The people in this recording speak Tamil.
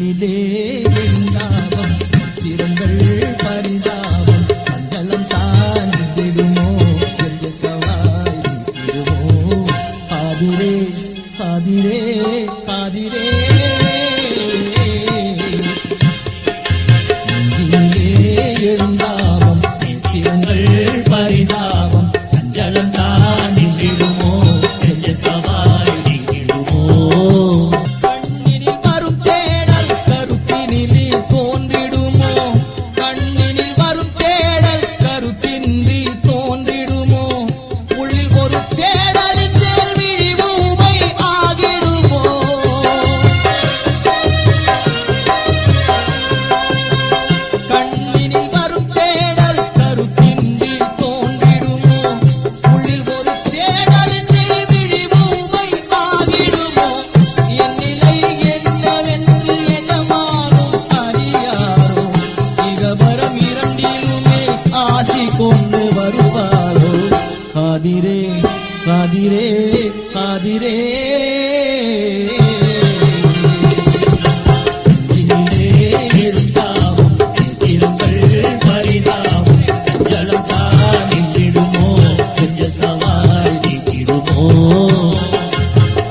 நெஞ்சிலே எழுந்தாவம் திறங்கள் பரிதாபம் மங்களம் தாண்டிடுமோ எந்த சவாய் விடுமோ பாதிரே பாதிரே பாதிரே நெஞ்சிலே எழுந்தாவம் திறங்கள் பரிதாபம் சஞ்சலம் தாண்டிடுமோ எந்த சவாய் கொண்டு வருவாரோ காதிரே காதிரே காதிரே